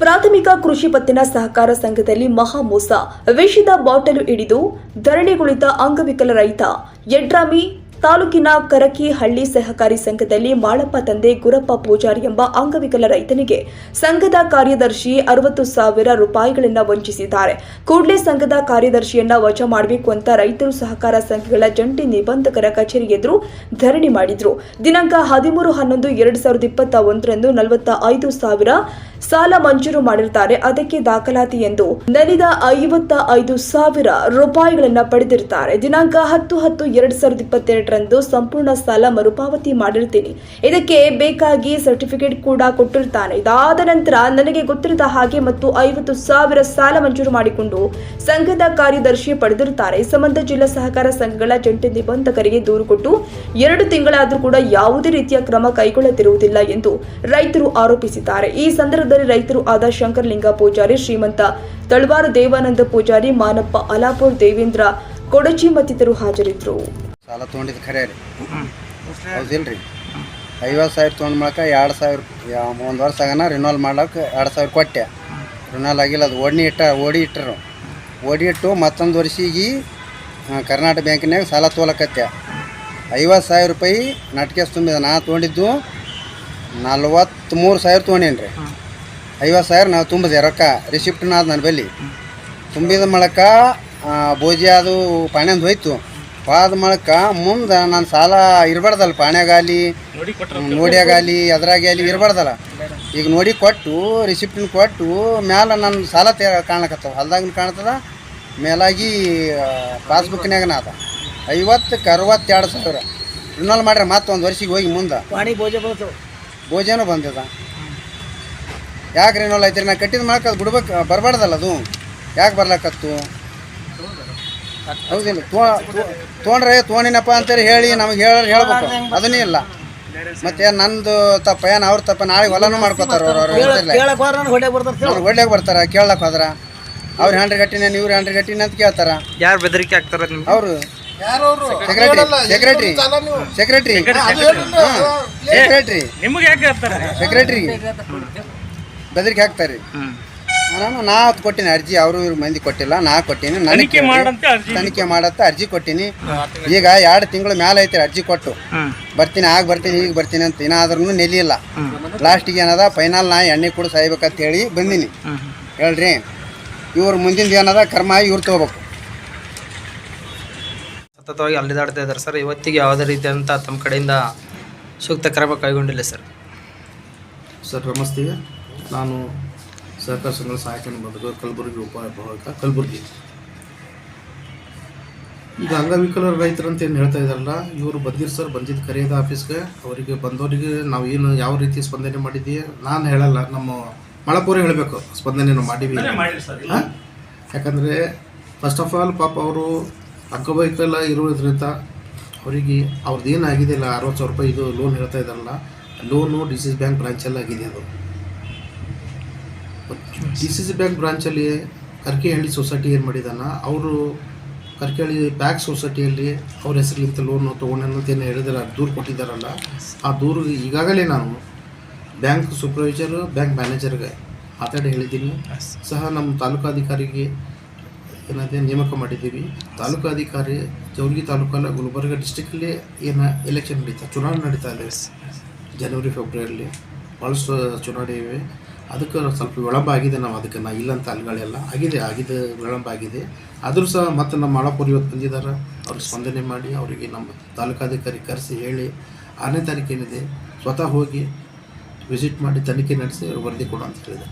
ಪ್ರಾಥಮಿಕ ಕೃಷಿ ಪತ್ತಿನ ಸಹಕಾರ ಸಂಘದಲ್ಲಿ ಮಹಾ ಮೋಸ. ವಿಷದ ಬಾಟಲು ಹಿಡಿದು ಧರಣಿಗುಳಿದ ಅಂಗವಿಕಲ ರೈತ ಯಡ್ರಾಮಿ ತಾಲೂಕಿನ ಕರಕಿಹಳ್ಳಿ ಸಹಕಾರಿ ಸಂಘದಲ್ಲಿ ಮಾಳಪ್ಪ ತಂದೆ ಗುರಪ್ಪ ಪೂಜಾರಿ ಎಂಬ ಅಂಗವಿಕಲ ರೈತನಿಗೆ ಸಂಘದ ಕಾರ್ಯದರ್ಶಿ 60,000 ರೂಪಾಯಿಗಳನ್ನು ವಂಚಿಸಿದ್ದಾರೆ. ಕೂಡಲೇ ಸಂಘದ ಕಾರ್ಯದರ್ಶಿಯನ್ನ ವಜಾ ಮಾಡಬೇಕು ಅಂತ ರೈತರು ಸಹಕಾರ ಸಂಘಗಳ ಜಂಟಿ ನಿಬಂಧಕರ ಕಚೇರಿ ಎದುರು ಧರಣಿ ಮಾಡಿದ್ರು. ದಿನಾಂಕ 13/11/2021ರಂದು 45,000 ಸಾಲ ಮಂಜೂರು ಮಾಡಿರುತ್ತಾರೆ. ಅದಕ್ಕೆ ದಾಖಲಾತಿ ಎಂದು ನೆನೆದ 55,000 ರೂಪಾಯಿಗಳನ್ನು ಪಡೆದಿರುತ್ತಾರೆ. ದಿನಾಂಕ 10/10/2022ರಂದು ಸಂಪೂರ್ಣ ಸಾಲ ಮರುಪಾವತಿ ಮಾಡಿರುತ್ತೀನಿ. ಇದಕ್ಕೆ ಬೇಕಾಗಿ ಸರ್ಟಿಫಿಕೇಟ್ ಕೂಡ ಕೊಟ್ಟಿರುತ್ತಾನೆ. ಇದಾದ ನಂತರ ನನಗೆ ಗೊತ್ತಿರದ ಹಾಗೆ ಮತ್ತು 50,000 ಸಾಲ ಮಂಜೂರು ಮಾಡಿಕೊಂಡು ಸಂಘದ ಕಾರ್ಯದರ್ಶಿ ಪಡೆದಿರುತ್ತಾರೆ. ಈ ಸಂಬಂಧ ಜಿಲ್ಲಾ ಸಹಕಾರ ಸಂಘಗಳ ಜಂಟಿ ನಿಬಂಧಕರಿಗೆ ದೂರು ಕೊಟ್ಟು 2 ತಿಂಗಳಾದರೂ ಕೂಡ ಯಾವುದೇ ರೀತಿಯ ಕ್ರಮ ಕೈಗೊಳ್ಳದಿರುವುದಿಲ್ಲ ಎಂದು ರೈತರು ಆರೋಪಿಸಿದ್ದಾರೆ. ಈ ಸಂದರ್ಭದಲ್ಲಿ ರೈತರು ಆದ ಶಂಕರಲಿಂಗ ಪೂಜಾರಿ, ಶ್ರೀಮಂತ ತಳವಾರ ದೇವಾನಂದ ಪೂಜಾರಿ, ಮಾನಪ್ಪ ಅಲಾಪುರ್, ದೇವೇಂದ್ರ ಕೊಡಚಿ ಮತ್ತಿತರರು ಹಾಜರಿದ್ದರು. ಸಾಲ ತೊಗೊಂಡಿದ್ದು ಖರೆ ರೀ, ಹೌದಿಲ್ರಿ? 50,000 ತೊಗೊಂಡು ಮಾಡಕ 2,000 1 ವರ್ಷ ಆಗನ ರಿನೋಲ್ ಮಾಡ್ಲಿಕ್ಕೆ 2,000 ಕೊಟ್ಟೆ. ರಿನೋಲ್ ಆಗಿಲ್ಲ, ಅದು ಓಡಿ ಇಟ್ಟರು. ಓಡಿ ಇಟ್ಟು ಮತ್ತೊಂದು ವರ್ಷಿಗೆ ಕರ್ನಾಟಕ ಬ್ಯಾಂಕಿನಾಗ ಸಾಲ ತೊಗೊಳಕತ್ತೆ. 50,000 ರೂಪಾಯಿ ನಟ್ಕೇಸ್ ತುಂಬಿದ. ನಾ ತೊಗೊಂಡಿದ್ದು 43,000 ತೊಗೊಂಡೇನಿ ರೀ. 50,000 ನಾವು ತುಂಬಿದೆ ರೊಕ್ಕ. ರಿಸಿಪ್ಟ್ನ ಅದು ನನ್ನ ಬಲ್ಲಿ ತುಂಬಿದ ಮೂಲಕ ಬೋಜಿ ಅದು ಪಾಣ್ಯಂದು ಹೋಯ್ತು. ಹೋದ ಮೂಲಕ ಮುಂದೆ ನಾನು ಸಾಲ ಇರಬಾರ್ದಲ್ಲ, ಪಾಣ್ಯಾಗಾಲಿ ನೋಡಿಯಾಗಾಲಿ ಅದ್ರಾಗಾಲಿ ಇರಬಾರ್ದಲ್ಲ. ಈಗ ನೋಡಿ ಕೊಟ್ಟು ರಿಸಿಪ್ಟಿನ ಕೊಟ್ಟು ಮ್ಯಾಲೆ ನನ್ನ ಸಾಲ ಕಾಣ್ಲಕತ್ತವ. ಹೊಲ್ದಾಗ ಕಾಣ್ತದ, ಮೇಲಾಗಿ ಪಾಸ್ಬುಕ್ನಾಗನ ಅದ. 50ಕ್ಕೆ 62,000 ರಿನೋಲ್ ಮಾಡ್ರೆ ಮತ್ತೊಂದು ವರ್ಷಿಗೆ ಹೋಗಿ ಮುಂದೆ ಬೋಜನೂ ಬಂದಿದ. ಯಾಕೆ ರಿನೋಲ್ ಐತ್ರಿ? ನಾ ಕಟ್ಟಿದ ಮಾಡಕ್ಕೆ ಅದು ಬಿಡ್ಬೇಕು, ಬರಬಾರ್ದಲ್ಲ ಅದು. ಯಾಕೆ ಬರ್ಲಕತ್ತು? ಹೌದಿಲ್ಲ? ತೊಗೊಂಡ್ರೆ ತೊಗೊಂಡಿನಪ್ಪ ಅಂತೇಳಿ ಹೇಳಿ ನಮಗೆ ಹೇಳ್ಬೇಕು. ಅದನ್ನೇ ಇಲ್ಲ. ಮತ್ತೆ ನಂದು ತಪ್ಪ ಏನು ಅವ್ರ ತಪ್ಪ? ನಾಳೆ ಹೊಲನೂ ಮಾಡ್ಕೋತಾರೆ ಅವ್ರು. ಹೊಡ್ಯಾಗ ಬರ್ತಾರೆ ಕೇಳಕ್ಕೆ ಹೋದ್ರ. ಅವ್ರು 100 ಗಟ್ಟಿನ ಇವ್ರು 100 ಗಟ್ಟಿನ ಅಂತ ಕೇಳ್ತಾರ. ಯಾರು ಬೆದರಿಕೆ ಆಗ್ತಾರ? ಅವರು ಸೆಕ್ರೆಟ್ರಿ ಬೆದರಿಕೆ ಹಾಕ್ತಾರೆ. ನಾ ಕೊಟ್ಟಿನಿ ಅರ್ಜಿ, ಅವರು ಇವ್ರ ಮಂದಿ ಕೊಟ್ಟಿಲ್ಲ, ನಾ ಕೊಟ್ಟಿನಿ. ತನಿಖೆ ಮಾಡತ್ತ ಅರ್ಜಿ ಕೊಟ್ಟಿನಿ. ಈಗ 2 ತಿಂಗಳು ಮೇಲೆ ಐತಿ ಅರ್ಜಿ ಕೊಟ್ಟು. ಬರ್ತೀನಿ ಈಗ ಬರ್ತೀನಿ ಅಂತ ಏನಾದ್ರೂ ನೆಲಿಲ್ಲ. ಲಾಸ್ಟಿಗೆ ಏನದ ಫೈನಲ್ ನಾ ಎಣ್ಣೆ ಕೂಡ ಸಾಯ್ಬೇಕಂತ ಹೇಳಿ ಬಂದೀನಿ. ಹೇಳ್ರಿ, ಇವ್ರ ಮುಂದಿನ ಏನದ ಕರ್ಮ ಇವ್ರು ತಗೋಬೇಕು. ಸತತವಾಗಿ ಅಲ್ಲಿದಾಡ್ತಾ ಇದ್ದಾರೆ ಸರ್. ಇವತ್ತಿಗೆ ಯಾವುದೇ ರೀತಿಯಾದಂಥ ತಮ್ಮ ಕಡೆಯಿಂದ ಸೂಕ್ತ ಕ್ರಮ ಕೈಗೊಂಡಿಲ್ಲ ಸರ್. ನಮಸ್ತೆ. ನಾನು ಸಹಕಾರ ಸಂಘದ ಸಹಾಯಕ ನಿಬಂಧಕ, ಕಲಬುರಗಿ ಉಪವಿಭಾಗ, ಕಲಬುರಗಿ. ಈಗ ಅಂಗವಿಕಲರ ರೈತರಂತ ಏನು ಹೇಳ್ತಾ ಇದ್ದಾರಲ್ಲ, ಇವರು ಬಂದಿರು ಸರ್. ಬಂದಿದ್ದು ಕರೆಯದ ಆಫೀಸ್ಗೆ. ಅವರಿಗೆ ಬಂದವರಿಗೆ ನಾವು ಏನು ಯಾವ ರೀತಿ ಸ್ಪಂದನೆ ಮಾಡಿದ್ದೀವಿ ನಾನು ಹೇಳಲ್ಲ, ನಮ್ಮ ಮಳಪುರ ಹೇಳಬೇಕು ಸ್ಪಂದನೆ ನಾವು ಮಾಡೀವಿ. ಯಾಕಂದರೆ ಫಸ್ಟ್ ಆಫ್ ಆಲ್ ಪಾಪ ಅವರು ಅಂಗವೈಕಲ್ಯ ಇರೋದ್ರಿಂದ ಅವರಿಗೆ ಅವ್ರದ್ದು ಏನಾಗಿದೆ ಇಲ್ಲ 60,000 ರೂಪಾಯಿ ಇದು ಲೋನ್ ಹೇಳ್ತಾ ಇದ್ದಾರಲ್ಲ, ಲೋನು DCC ಬ್ಯಾಂಕ್ ಬ್ರಾಂಚಲ್ಲಿ ಆಗಿದೆ. ಅದು DCC ಬ್ಯಾಂಕ್ ಬ್ರಾಂಚಲ್ಲಿ ಕರ್ಕಿಹಳ್ಳಿ ಸೊಸೈಟಿ ಏನು ಮಾಡಿದಾನ, ಅವರು ಕರ್ಕಿಹಳ್ಳಿ ಬ್ಯಾಂಕ್ ಸೊಸೈಟಿಯಲ್ಲಿ ಅವ್ರ ಹೆಸರಿಗಿಂತ ಲೋನ್ ತೊಗೊಂಡಂತೇನು ಹೇಳಿದಾರೆ, ದೂರು ಕೊಟ್ಟಿದ್ದಾರಲ್ಲ. ಆ ದೂರು ಈಗಾಗಲೇ ನಾನು ಬ್ಯಾಂಕ್ ಸೂಪರ್ವೈಸರು, ಬ್ಯಾಂಕ್ ಮ್ಯಾನೇಜರ್ಗೆ ಮಾತಾಡಿ ಹೇಳಿದ್ದೀನಿ. ಸಹ ನಮ್ಮ ತಾಲೂಕಾಧಿಕಾರಿಗೆ ಏನಾದರೆ ನೇಮಕ ಮಾಡಿದ್ದೀವಿ. ತಾಲೂಕಾಧಿಕಾರಿ ಜವರ್ಗಿ ತಾಲೂಕಲ್ಲ, ಗುಲ್ಬರ್ಗ ಡಿಸ್ಟಿಕಲ್ಲಿ ಏನು ಎಲೆಕ್ಷನ್ ನಡೀತಾ, ಚುನಾವಣೆ ನಡೀತಾ ಇದೆ ಜನವರಿ ಫೆಬ್ರವರಿಯಲ್ಲಿ. ಭಾಳಷ್ಟು ಚುನಾವಣೆ ಇವೆ. ಅದಕ್ಕೆ ಸ್ವಲ್ಪ ವಿಳಂಬ ಆಗಿದೆ. ನಾವು ಅದಕ್ಕೆ ನಾ ಇಲ್ಲಂತ ಅಲ್ಗಳೆಲ್ಲ ಆಗಿದೆ ವಿಳಂಬ ಆಗಿದೆ. ಆದರೂ ಸಹ ಮತ್ತೆ ನಮ್ಮ ಮಾಳಪುರ ಇವತ್ತು ಬಂದಿದ್ದಾರೆ. ಅವ್ರಿಗೆ ಸ್ಪಂದನೆ ಮಾಡಿ ಅವರಿಗೆ ನಮ್ಮ ತಾಲೂಕಾಧಿಕಾರಿ ಕರೆಸಿ ಹೇಳಿ 6ನೇ ತಾರೀಕು ಏನಿದೆ ಸ್ವತಃ ಹೋಗಿ ವಿಸಿಟ್ ಮಾಡಿ ತನಿಖೆ ನಡೆಸಿ ವರದಿ ಕೊಡು ಅಂತ ಹೇಳಿದೆ.